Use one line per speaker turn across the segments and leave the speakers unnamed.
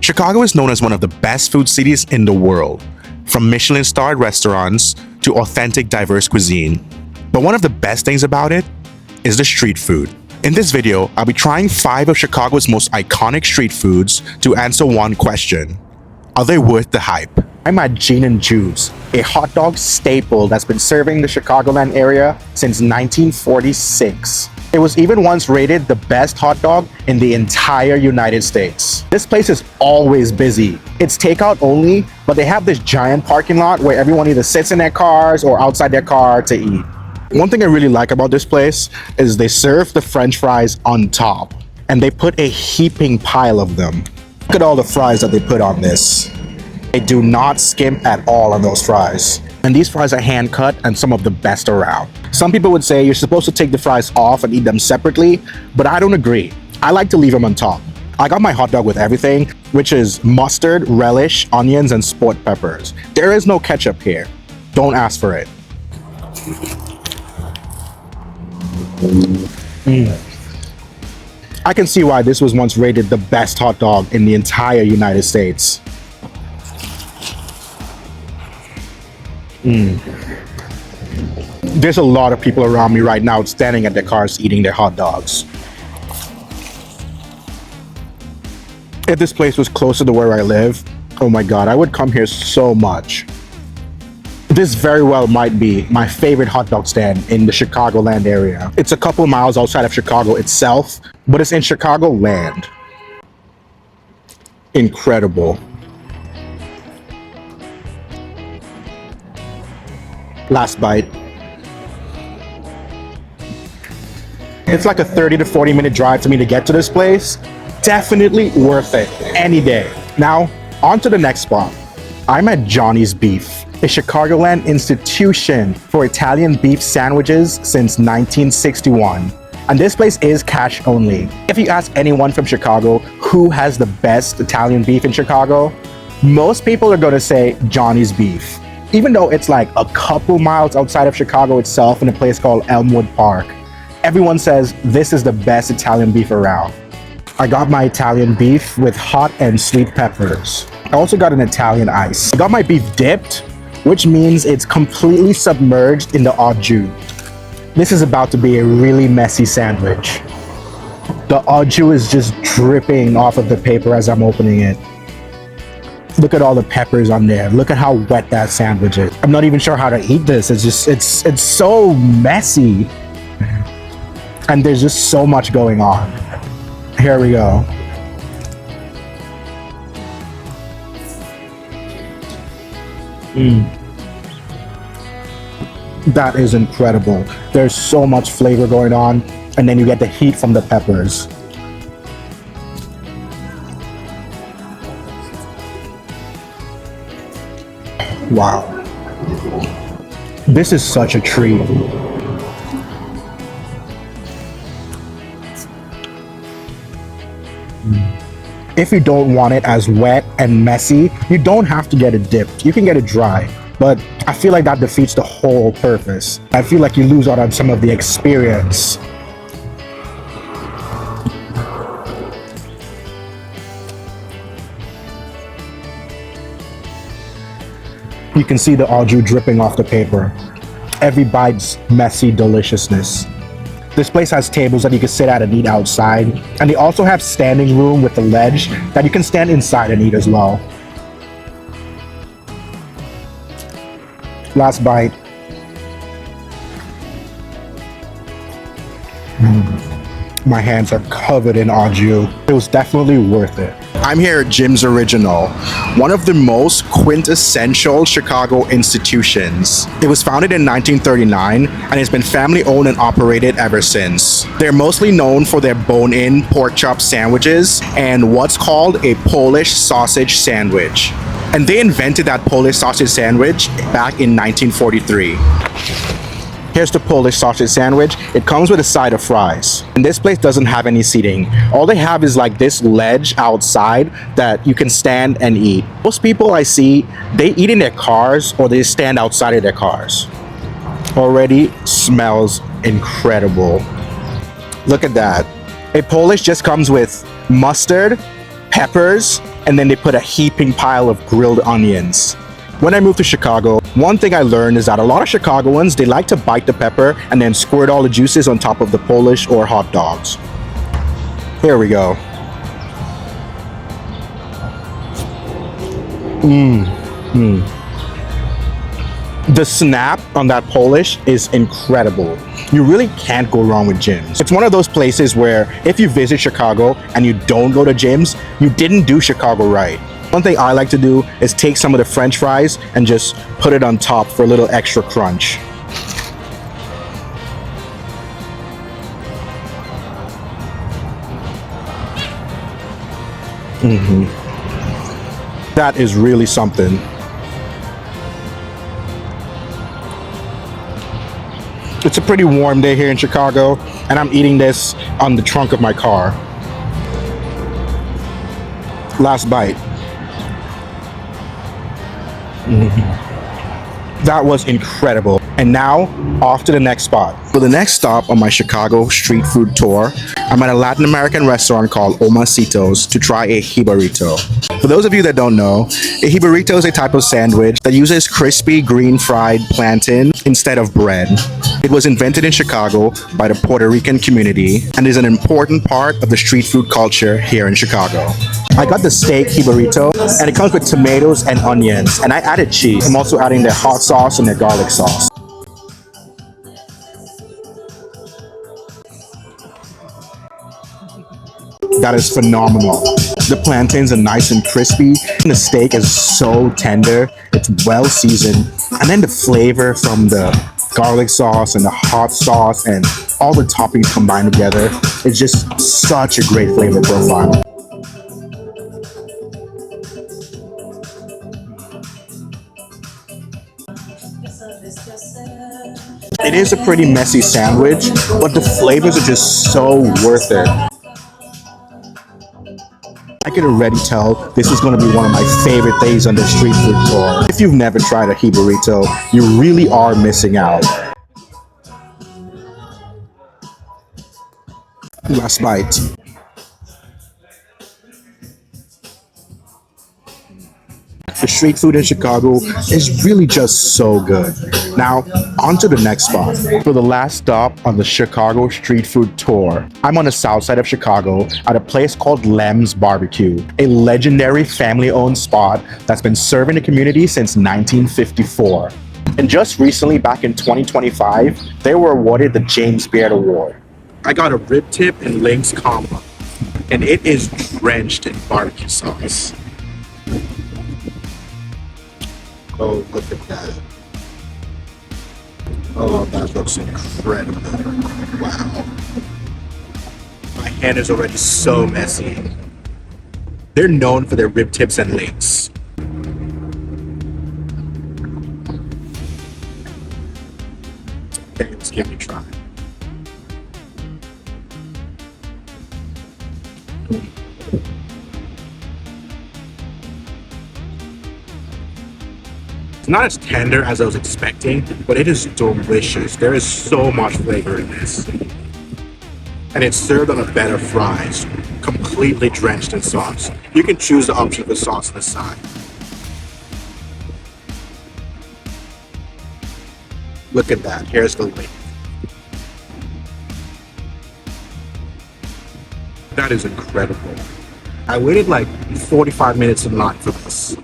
Chicago is known as one of the best food cities in the world, from Michelin-starred restaurants to authentic, diverse cuisine. But one of the best things about it is the street food. In this video, I'll be trying 5 of Chicago's most iconic street foods to answer one question: are they worth the hype? I'm at Gene and Juice, a hot dog staple that's been serving the Chicagoland area since 1946. It was even once rated the best hot dog in the entire United States. This place is always busy. It's takeout only, but they have this giant parking lot where everyone either sits in their cars or outside their car to eat. One thing I really like about this place is they serve the French fries on top, and they put a heaping pile of them. Look at all the fries that they put on this. They do not skimp at all on those fries. And these fries are hand cut and some of the best around. Some people would say you're supposed to take the fries off and eat them separately, but I don't agree. I like to leave them on top. I got my hot dog with everything, which is mustard, relish, onions, and sport peppers. There is no ketchup here. Don't ask for it. I can see why this was once rated the best hot dog in the entire United States. There's a lot of people around me right now standing at their cars eating their hot dogs. If this place was closer to where I live, oh my god, I would come here so much. This very well might be my favorite hot dog stand in the Chicagoland area. It's a couple miles outside of Chicago itself, but it's in Chicagoland. Incredible. Last bite. It's like a 30 to 40 minute drive for me to get to this place. Definitely worth it any day. Now, on to the next spot. I'm at Johnny's Beef, a Chicagoland institution for Italian beef sandwiches since 1961. And this place is cash only. If you ask anyone from Chicago who has the best Italian beef in Chicago, most people are gonna say Johnny's Beef. Even though it's like a couple miles outside of Chicago itself in a place called Elmwood Park, everyone says this is the best Italian beef around. I got my Italian beef with hot and sweet peppers. I also got an Italian ice. I got my beef dipped, which means it's completely submerged in the au jus. This is about to be a really messy sandwich. The au jus is just dripping off of the paper as I'm opening it. Look at all the peppers on there. Look at how wet that sandwich is. I'm not even sure how to eat this. It's so messy. And there's just so much going on. Here we go. That is incredible. There's so much flavor going on, and then you get the heat from the peppers. Wow. This is such a treat. If you don't want it as wet and messy, you don't have to get it dipped. You can get it dry. But I feel like that defeats the whole purpose. I feel like you lose out on some of the experience. You can see the au jus dripping off the paper. Every bite's messy deliciousness. This place has tables that you can sit at and eat outside, and they also have standing room with a ledge that you can stand inside and eat as well. Last bite. My hands are covered in au jus. It was definitely worth it. I'm here at Jim's Original, one of the most quintessential Chicago institutions. It was founded in 1939 and it's been family owned and operated ever since. They're mostly known for their bone-in pork chop sandwiches and what's called a Polish sausage sandwich. And they invented that Polish sausage sandwich back in 1943. Here's the Polish sausage sandwich. It comes with a side of fries. And this place doesn't have any seating. All they have is like this ledge outside that you can stand and eat. Most people I see, they eat in their cars or they stand outside of their cars. Already smells incredible. Look at that. A Polish just comes with mustard, peppers, and then they put a heaping pile of grilled onions. When I moved to Chicago, one thing I learned is that a lot of Chicagoans, they like to bite the pepper and then squirt all the juices on top of the Polish or hot dogs. Here we go. The snap on that Polish is incredible. You really can't go wrong with Jim's. It's one of those places where if you visit Chicago and you don't go to Jim's, you didn't do Chicago right. One thing I like to do is take some of the French fries and just put it on top for a little extra crunch. That is really something. It's a pretty warm day here in Chicago, and I'm eating this on the trunk of my car. Last bite. That was incredible. And now, off to the next spot. For the next stop on my Chicago street food tour, I'm at a Latin American restaurant called Omacitos to try a jibarito. For those of you that don't know, a jibarito is a type of sandwich that uses crispy green fried plantain instead of bread. It was invented in Chicago by the Puerto Rican community and is an important part of the street food culture here in Chicago. I got the steak jibarito, and it comes with tomatoes and onions, and I added cheese. I'm also adding their hot sauce and their garlic sauce. That is phenomenal. The plantains are nice and crispy, and the steak is so tender. It's well seasoned, and then the flavor from the garlic sauce and the hot sauce and all the toppings combined together is just such a great flavor profile. It is a pretty messy sandwich, but the flavors are just so worth it. I can already tell this is going to be one of my favorite days on the street food tour. If you've never tried a jibarito, you really are missing out. Last bite. The street food in Chicago is really just so good. Now, on to the next spot. For the last stop on the Chicago street food tour, I'm on the south side of Chicago at a place called Lem's Barbecue, a legendary family-owned spot that's been serving the community since 1954. And just recently, back in 2025, they were awarded the James Beard Award. I got a rib tip and links combo, and it is drenched in barbecue sauce. Oh, look at that. Oh, that looks incredible. Wow. My hand is already so messy. They're known for their rib tips and links. Okay, let's give it a try. It's not as tender as I was expecting, but it is delicious. There is so much flavor in this. And it's served on a bed of fries, completely drenched in sauce. You can choose the option for sauce on the side. Look at that. Here's the link. That is incredible. I waited like 45 minutes in line for this.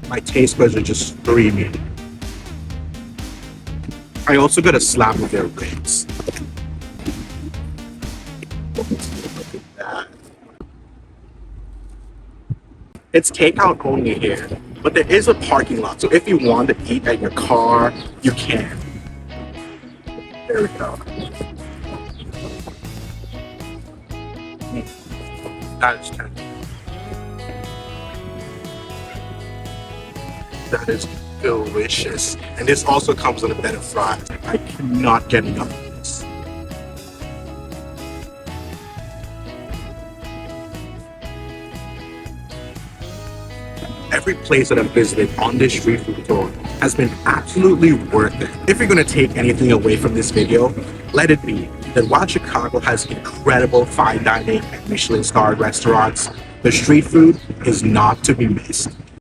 My taste buds are just screaming. I also got a slab of their ribs. Look at that. It's takeout only here, but there is a parking lot, so if you want to eat at your car, you can. There we go. That is tender. That is delicious. And this also comes on a bed of fries. I cannot get enough of this. Every place that I've visited on this street food tour has been absolutely worth it. If you're going to take anything away from this video, let it be that while Chicago has incredible fine dining and Michelin starred restaurants, the street food is not to be missed.